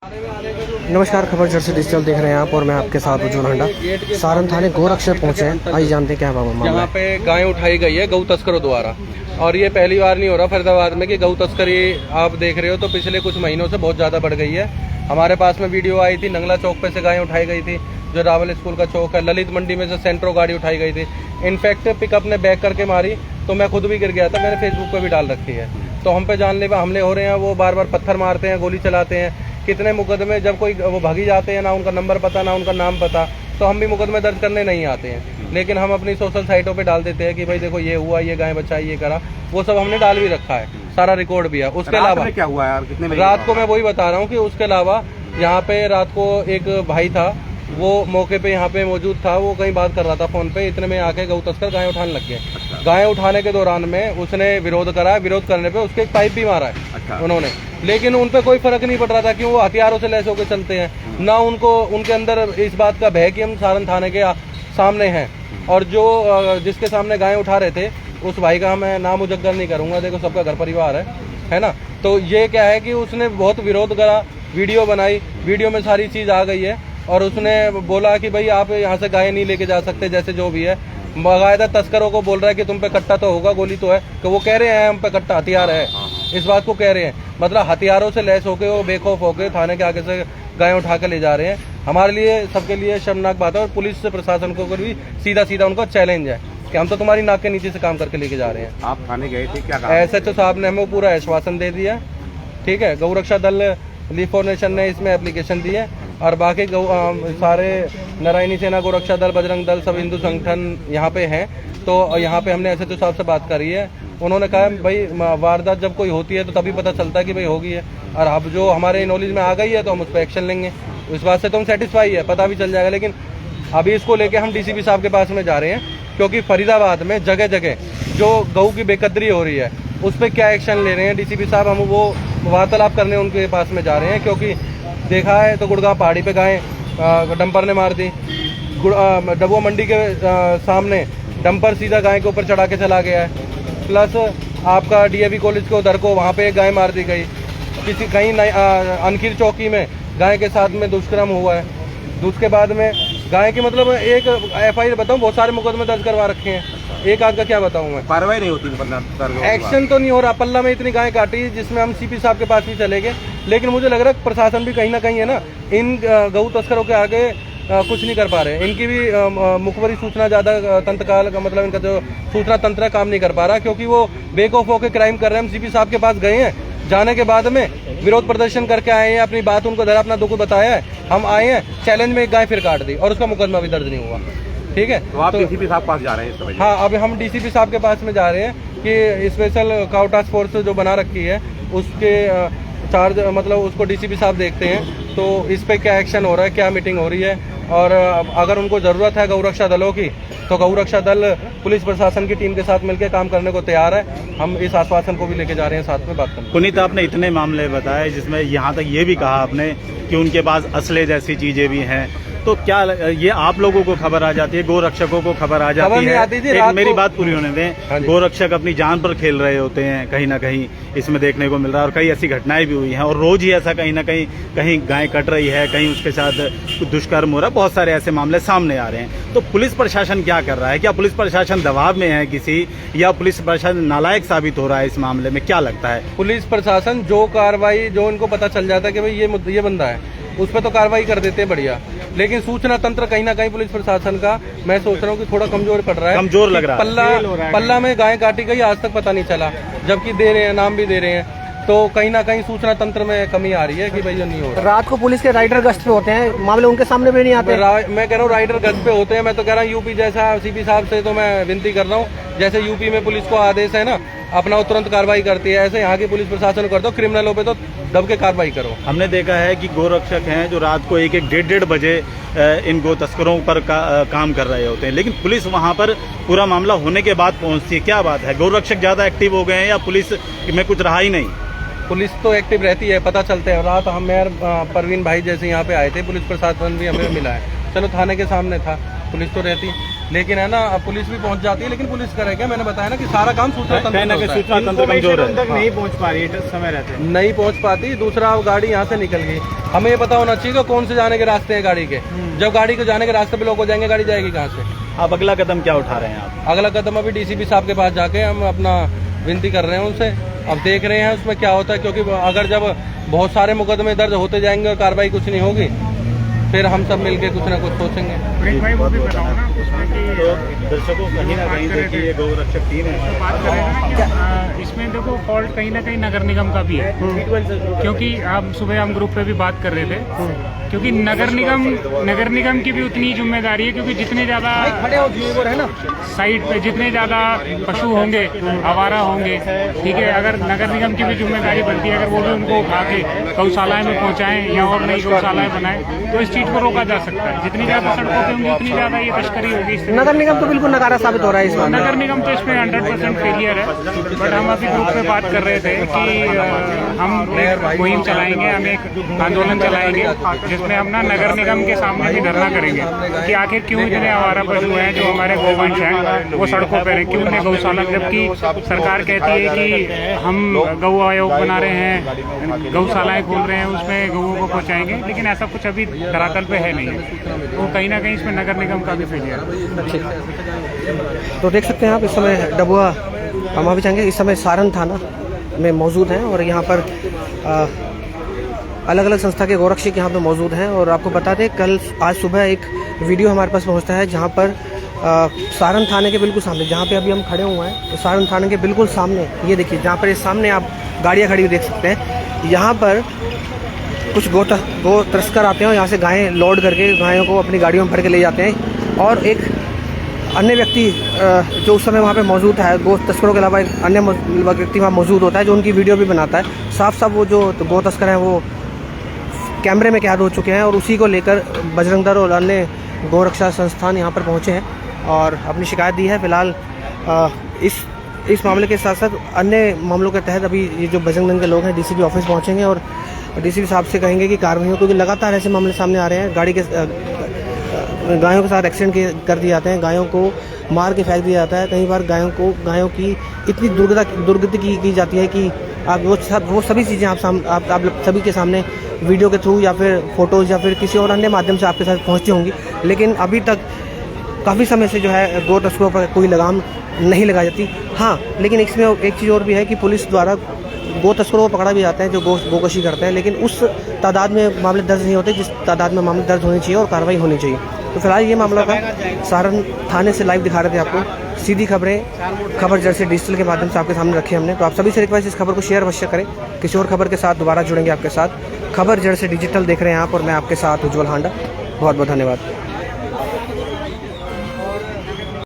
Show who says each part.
Speaker 1: नमस्कार, खबर Jersey digital देख रहे हैं आप और मैं आपके साथ हूं हंडा। सारण थाने गोरक्षक पहुंचे हैं। आइए जानते हैं क्या मामला है।
Speaker 2: यहाँ पे गाय उठाई गई है गौ तस्करों द्वारा, और ये पहली बार नहीं हो रहा फरीदाबाद में कि गौ तस्करी आप देख रहे हो, तो पिछले कुछ महीनों से बहुत ज़्यादा बढ़ गई है। हमारे पास में वीडियो आई थी, नंगला चौक पे से गाय उठाई गई थी, जो रावल स्कूल का चौक है। ललित मंडी में से सेंट्रो गाड़ी उठाई गई थी। इनफैक्ट पिकअप ने बैक करके मारी तो मैं खुद भी गिर गया था, मैंने फेसबुक पे भी डाल रखी है। तो हम पे जानलेवा हमले हो रहे हैं, वो बार बार पत्थर मारते हैं, गोली चलाते हैं। कितने मुकदमे, जब कोई वो भागी जाते हैं, ना उनका नंबर पता ना उनका नाम पता, तो हम भी मुकदमे दर्ज करने नहीं आते हैं। लेकिन हम अपनी सोशल साइटों पे डाल देते हैं कि भाई देखो ये हुआ, ये गाय बचाई, ये करा, वो सब हमने डाल भी रखा है, सारा रिकॉर्ड भी है। उसके अलावा
Speaker 3: क्या हुआ यार, कितने
Speaker 2: रात को मैं वही बता रहा हूँ कि उसके अलावा यहाँ पे रात को एक भाई था, वो मौके पे यहाँ पे मौजूद था, वो कहीं बात कर रहा था फोन पे, इतने में आके गौ तस्कर गाय उठाने लग गए। गाय उठाने के दौरान में उसने विरोध करा, विरोध करने पे उसके एक पाइप भी मारा है उन्होंने, लेकिन उन पे कोई फर्क नहीं पड़ रहा था कि वो हथियारों से लैस होकर चलते हैं। ना उनको उनके अंदर इस बात का भय कि हम सारण थाने के सामने हैं। और जो जिसके सामने गाय उठा रहे थे उस भाई का मैं नाम उजागर नहीं करूंगा, देखो सबका घर परिवार है ना। तो ये क्या है कि उसने बहुत विरोध करा, वीडियो बनाई, वीडियो में सारी चीज आ गई है, और उसने बोला कि भाई आप यहाँ से गाय नहीं लेके जा सकते, जैसे जो भी है। बाकायदा तस्करों को बोल रहा है कि तुम पे कट्टा तो होगा, गोली तो है, कि वो कह रहे हैं हम पे कट्टा हथियार है, इस बात को कह रहे हैं। मतलब हथियारों से लैस होके वो बेखौफ होके थाने के आगे से गाय उठा के ले जा रहे हैं। हमारे लिए, सबके लिए शर्मनाक बात है, और पुलिस प्रशासन को भी सीधा सीधा उनका चैलेंज है कि हम तो तुम्हारी नाक के नीचे से काम करके लेके जा रहे हैं।
Speaker 3: आप थाने गए थे, क्या
Speaker 2: SHO साहब ने हमें पूरा आश्वासन दे दिया, ठीक है। गौरक्षा दल लीफ फॉर नेशन ने इसमें एप्लीकेशन दी है, और बाकी सारे नारायणी सेना, गोरक्षा दल, बजरंग दल, सब हिंदू संगठन यहाँ पे हैं। तो यहाँ पे हमने SHO साहब से बात करी है, उन्होंने कहा भाई वारदात जब कोई होती है तो तभी पता चलता है कि भाई होगी है, और अब जो हमारे नॉलेज में आ गई है तो हम उस पर एक्शन लेंगे। इस बात से तो हम सेटिस्फाई है, पता भी चल जाएगा। लेकिन अभी इसको लेके हम DCP साहब के पास में जा रहे हैं, क्योंकि फरीदाबाद में जगह जगह जो गऊ की बेकदरी हो रही है उस पर क्या एक्शन ले रहे हैं DCP साहब, हम वो वार्तालाप करने उनके पास में जा रहे हैं। क्योंकि देखा है तो गुड़गांव पहाड़ी पे गाय डंपर ने मार दी, डबुआ मंडी के सामने डंपर सीधा गाय के ऊपर चढ़ा के चला गया है। प्लस आपका DAV कॉलेज के उधर को वहाँ पे एक गाय मार दी गई। किसी कहीं अनखीर चौकी में गाय के साथ में दुष्कर्म हुआ है। उसके बाद में गाय की मतलब एक FIR बताऊँ, बहुत सारे मुकदमे दर्ज करवा रखे हैं, एक आध का क्या बताऊँ मैं।
Speaker 3: कार्रवाई नहीं होती,
Speaker 2: एक्शन तो नहीं हो रहा। पल्ला में इतनी गाय काटी जिसमें हम CP साहब के पास भी चले गए, लेकिन मुझे लग रहा है प्रशासन भी कहीं ना कहीं है ना, इन गऊ तस्करों के आगे कुछ नहीं कर पा रहे। इनकी भी मुखबरी सूचना ज्यादा तंत्रकाल का मतलब इनका जो सूचना तंत्र काम नहीं कर पा रहा, क्योंकि वो बेखौफ होकर क्राइम कर रहे हैं। हम CP साहब के पास गए हैं, जाने के बाद में विरोध प्रदर्शन करके आए हैं, अपनी बात उनको धरा, अपना दुख बताया है। हम आए हैं, चैलेंज में एक गाय फिर काट दी और उसका मुकदमा भी दर्ज नहीं हुआ, ठीक है।
Speaker 3: तो आप DCP साहब पास जा रहे हैं?
Speaker 2: हाँ, अभी हम DCP साहब के पास में जा रहे हैं कि स्पेशल काउ टास्क फोर्स जो बना रखी है उसके चार्ज, मतलब उसको DCP साहब देखते हैं तो इस पे क्या एक्शन हो रहा है, क्या मीटिंग हो रही है। और अगर उनको ज़रूरत है गौरक्षा दलों की, तो गौरक्षा दल पुलिस प्रशासन की टीम के साथ मिलकर काम करने को तैयार है। हम इस आश्वासन को भी लेके जा रहे हैं, साथ में बात करने।
Speaker 4: पुनीत, आपने इतने मामले बताए जिसमें यहाँ तक ये भी कहा आपने कि उनके पास असले जैसी चीजें भी हैं, तो क्या ये आप लोगों को खबर आ जाती है, गोरक्षकों को खबर आ जाती है? मेरी बात पूरी होने दें। गोरक्षक अपनी जान पर खेल रहे होते हैं, कहीं ना कहीं इसमें देखने को मिल रहा है, और कई ऐसी घटनाएं भी हुई हैं, और रोज ही ऐसा कहीं ना कहीं गाय कट रही है, कहीं उसके साथ दुष्कर्म हो रहा है, बहुत सारे ऐसे मामले सामने आ रहे हैं। तो पुलिस प्रशासन क्या कर रहा है? क्या पुलिस प्रशासन दबाव में है किसी, या पुलिस प्रशासन नालायक साबित हो रहा है इस मामले में? क्या लगता है?
Speaker 2: पुलिस प्रशासन जो कार्रवाई, जो इनको पता चल जाता है कि भाई ये बंदा है, उस पर तो कार्रवाई कर देते हैं बढ़िया। लेकिन सूचना तंत्र कहीं ना कहीं पुलिस प्रशासन का, मैं सोच रहा हूँ कि थोड़ा कमजोर पड़ रहा है,
Speaker 4: कमजोर लग रहा है।
Speaker 2: पल्ला में गाय काटी गई आज तक पता नहीं चला, जबकि दे रहे हैं, नाम भी दे रहे हैं। तो कहीं ना कहीं सूचना तंत्र में कमी आ रही है कि भाई ये नहीं हो रहा।
Speaker 1: रात को पुलिस के राइडर गश्त पे होते हैं, मामले उनके सामने भी नहीं आते।
Speaker 2: मैं कह रहा हूँ राइडर गश्त पे होते हैं। मैं तो कह रहा हूँ यूपी जैसा CP साहब से तो मैं विनती कर रहा हूँ, जैसे यूपी में पुलिस को आदेश है ना अपना तुरंत कार्रवाई करती है, ऐसे यहाँ की पुलिस प्रशासन कर दो, क्रिमिनलों पे तो दब के कार्रवाई करो।
Speaker 4: हमने देखा है कि गोरक्षक हैं जो रात को 1-1, 1:30 बजे इन गो तस्करों पर काम कर रहे होते हैं, लेकिन पुलिस वहां पर पूरा मामला होने के बाद पहुंचती है। क्या बात है, गोरक्षक ज्यादा एक्टिव हो गए हैं या पुलिस में कुछ रहा ही नहीं?
Speaker 2: पुलिस तो एक्टिव रहती है, पता चलते हैं। रात हम मेयर परवीन भाई जैसे यहाँ पे आए थे, पुलिस प्रशासन भी हमें मिला है। चलो थाने के सामने था, पुलिस तो रहती। लेकिन है ना, अब पुलिस भी पहुंच जाती है, लेकिन पुलिस करेगा, मैंने बताया ना कि सारा काम सूचना तंत्र में होता है।
Speaker 4: सूचना तंत्र कमजोर है,
Speaker 5: नहीं पहुंच पा रही है समय रहते।
Speaker 2: नहीं पहुंच पाती। दूसरा, गाड़ी यहाँ से निकल गई, हमें ये पता होना चाहिए कि कौन से जाने के रास्ते हैं गाड़ी के। जब गाड़ी को जाने के रास्ते पे लोग हो जाएंगे, गाड़ी जाएगी कहाँ से?
Speaker 4: आप अगला कदम क्या उठा रहे हैं आप?
Speaker 2: अगला कदम अभी डीसीपी साहब के पास जाके हम अपना विनती कर रहे हैं उनसे। अब देख रहे हैं उसमें क्या होता है, क्योंकि अगर जब बहुत सारे मुकदमे दर्ज होते जाएंगे और कार्रवाई कुछ नहीं होगी, फिर हम सब मिलके कुछ ना कुछ सोचेंगे।
Speaker 5: भाई वो भी बताओ ना उसमें कि
Speaker 4: तो दर्शकों कहीं ना कहीं देखिए ये गौरक्षक टीम है,
Speaker 5: बात करें इसमें देखो फॉल्ट कहीं ना कहीं नगर निगम का भी है, क्योंकि हम सुबह ग्रुप पे भी बात कर रहे थे, क्योंकि नगर निगम की भी उतनी जिम्मेदारी है, क्योंकि जितने ज्यादा साइड पे जितने ज्यादा पशु होंगे, आवारा होंगे, ठीक है, अगर नगर निगम की भी जिम्मेदारी बनती है, अगर वो भी उनको उठा के गौशालाएं में पहुंचाएं या और नई गौशालाएं बनाएं, तो इस चीज को रोका जा सकता है। जितनी ज्यादा सड़कों पे होंगी उतनी ज्यादा ये तस्करी होगी।
Speaker 1: नगर निगम तो बिल्कुल नकारा साबित हो रहा है इस मामले में।
Speaker 5: नगर निगम तो इसमें 100% फेलियर है। बट हम अभी ग्रुप में बात कर रहे थे कि हम एक मुहिम चलाएंगे, हम एक आंदोलन चलाएंगे जिसमें हम ना नगर निगम के सामने भी धरना करेंगे कि आखिर क्यों इतने आवारा पशु हैं जो हमारे गौवंश हैं वो सड़कों पर हैं, क्यों उन्हें गौशाला, जबकि सरकार कहती है कि हम गौ आयोग बना रहे हैं, गौशालाएं खोल रहे हैं, उसमें गौओं को पहुँचाएंगे, लेकिन ऐसा कुछ अभी धरातल पे है नहीं है। तो कहीं ना कहीं इसमें नगर निगम का भी फेलियर है।
Speaker 1: तो देख सकते हैं आप इस समय डबुआ, हम अभी चाहेंगे, इस समय सारण थाना में मौजूद हैं और यहाँ पर अलग अलग संस्था के गौरक्षक यहाँ पे मौजूद हैं। और आपको बता दें, आज सुबह एक वीडियो हमारे पास पहुँचता है जहाँ पर सारण थाने के बिल्कुल सामने, जहाँ पे अभी हम खड़े हुए हैं, तो सारण थाने के बिल्कुल सामने ये देखिए, जहाँ पर इस सामने आप गाड़ियाँ खड़ी हुई देख सकते हैं, यहाँ पर कुछ गो तस्कर आते हैं और यहाँ से गायें लोड करके गायों को अपनी गाड़ियों में भर के ले जाते हैं। और एक अन्य व्यक्ति जो उस समय वहाँ पे मौजूद है, गो तस्करों के अलावा एक अन्य व्यक्ति वहाँ मौजूद होता है जो उनकी वीडियो भी बनाता है। साफ साफ वो जो गो तस्कर हैं वो कैमरे में कैद हो चुके हैं और उसी को लेकर बजरंग दल और अन्य गौरक्षा संस्थान यहाँ पर पहुँचे हैं और अपनी शिकायत दी है। फिलहाल इस मामले के साथ साथ अन्य मामलों के तहत अभी ये जो बजरंग दल के लोग हैं डीसीपी ऑफिस पहुँचेंगे और डीसीपी साहब से कहेंगे कि कार्रवाई हो, क्योंकि लगातार ऐसे मामले सामने आ रहे हैं। गायों के साथ एक्सीडेंट कर दिए जाते हैं, गायों को मार के फेंक दिया जाता है, कई बार गायों की इतनी दुर्गति की जाती है कि आप वो सभी चीज़ें आप सभी के सामने वीडियो के थ्रू या फिर फोटोज़ या फिर किसी और अन्य माध्यम से आपके साथ पहुँचती होंगी। लेकिन अभी तक काफ़ी समय से जो है गो तस्करों पर कोई लगाम नहीं लगाई जाती। हाँ, लेकिन इसमें एक चीज़ और भी है कि पुलिस द्वारा गो तस्करों को पकड़ा भी जाता है जो गोकशी करते हैं, लेकिन उस तादाद में मामले दर्ज नहीं होते जिस तादाद में मामले दर्ज होने चाहिए और कार्रवाई होनी चाहिए। तो फिलहाल ये मामला था, सारण थाने से लाइव दिखा रहे थे आपको। सीधी खबर जर्सी डिजिटल के माध्यम से आपके सामने रखी हमने। तो आप सभी से रिक्वेस्ट, इस खबर को शेयर अवश्य करें। किसी और खबर के साथ दोबारा जुड़ेंगे आपके साथ। खबर जर्सी डिजिटल देख रहे हैं आप और मैं आपके साथ उज्ज्वल हांडा। बहुत बहुत धन्यवाद।